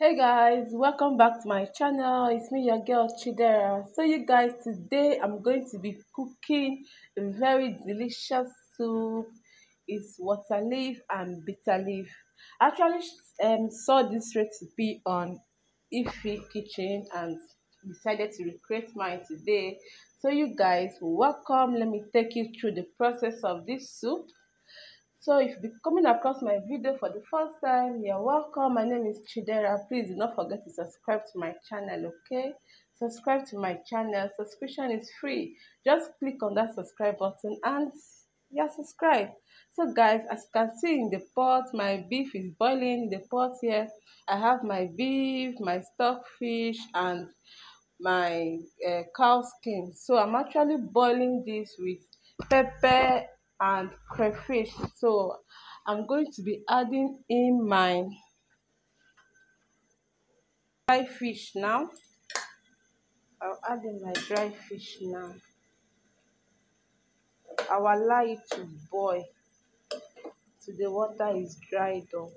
Hey guys, welcome back to my channel. It's me, your girl Chidera. So you guys, today I'm going to be cooking a very delicious soup. It's water leaf and bitter leaf. I actually saw this recipe on Ify kitchen and decided to recreate mine today. So you guys, welcome. Let me take you through the process of this soup. So if you're coming across my video for the first time, you're welcome. My name is Chidera. Please do not forget to subscribe to my channel, okay? Subscribe to my channel. Subscription is free. Just click on that subscribe button and yeah, subscribe. So guys, as you can see in the pot, my beef is boiling in the pot here. I have my beef, my stockfish, and my cow skin. So I'm actually boiling this with pepper and crayfish. So I'm going to be adding in my dry fish now. I'll add in my dry fish now. I'll allow it to boil till the water is dried up.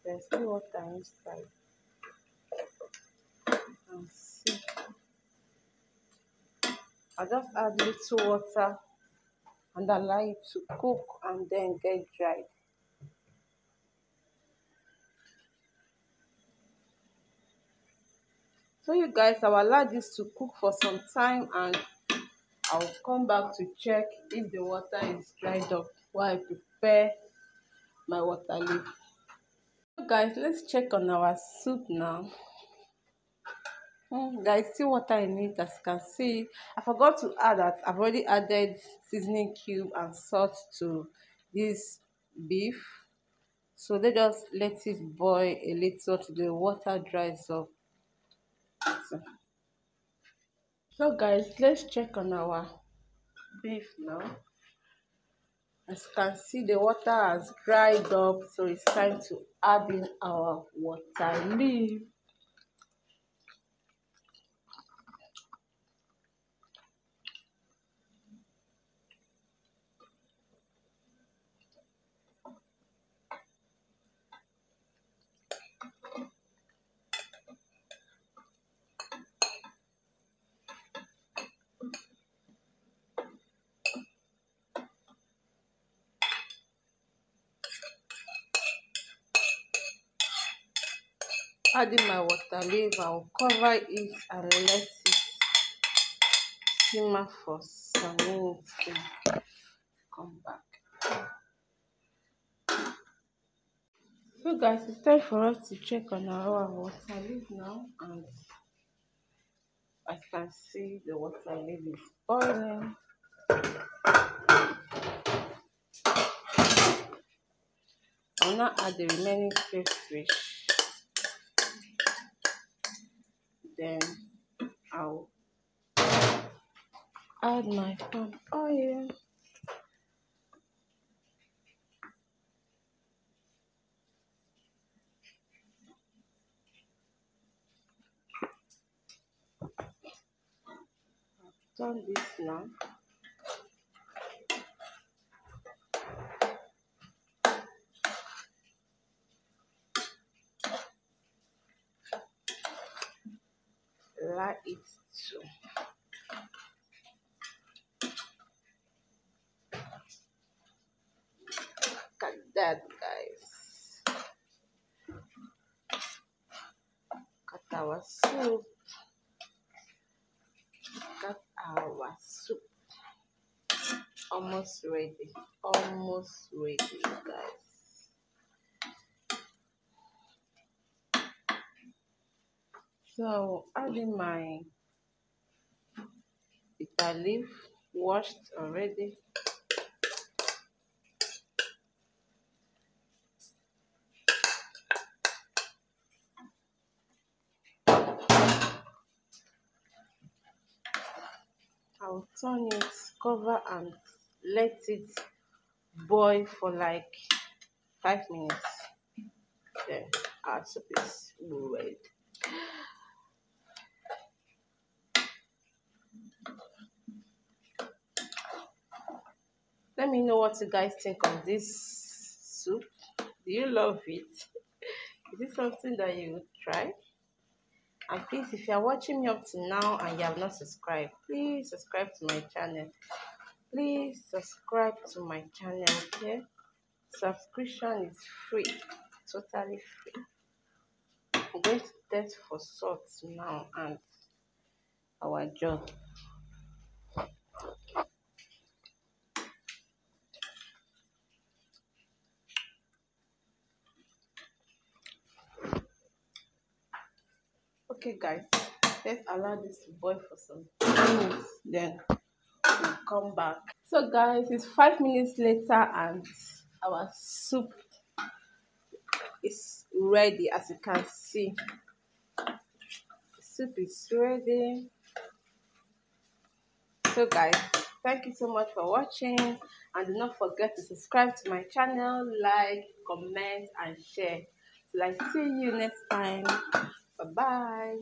There's still water inside. And see, I'll just add little water and allow it to cook and then get dried. So you guys, I'll allow this to cook for some time and I'll come back to check if the water is dried up while I prepare my water leaf. So guys, let's check on our soup now. There is still water in it, as you can see. I forgot to add that I've already added seasoning cube and salt to this beef. So they just let it boil a little till the water dries up. So guys, let's check on our beef now. As you can see, the water has dried up, so it's time to add in our water leaf. Adding my water leaf, I'll cover it and let it simmer for some minutes. Come back. So guys, it's time for us to check on our water leaf now, and as you can see, the water leaf is boiling. I'll now add the remaining crayfish. Then I'll add my palm oil. Turn this now. Allow it to look at that, guys. Look at our soup. Look at our soup. Almost ready. Almost ready, guys. So adding my bitter leaf, washed already. I'll turn it, cover, and let it boil for like 5 minutes. Then our soup is ready. Let me know what you guys think of this soup. Do you love it? Is this something that you would try? And please, if you are watching me up to now and you have not subscribed, please subscribe to my channel. Please subscribe to my channel, okay? Subscription is free, totally free. I'm going to test for salt now and our jaw. Okay, guys, let's allow this to boil for some minutes, then we'll come back. So, guys, it's 5 minutes later, and our soup is ready. As you can see, the soup is ready. So, guys, thank you so much for watching, and do not forget to subscribe to my channel, like, comment, and share. Till I see you next time. Bye bye.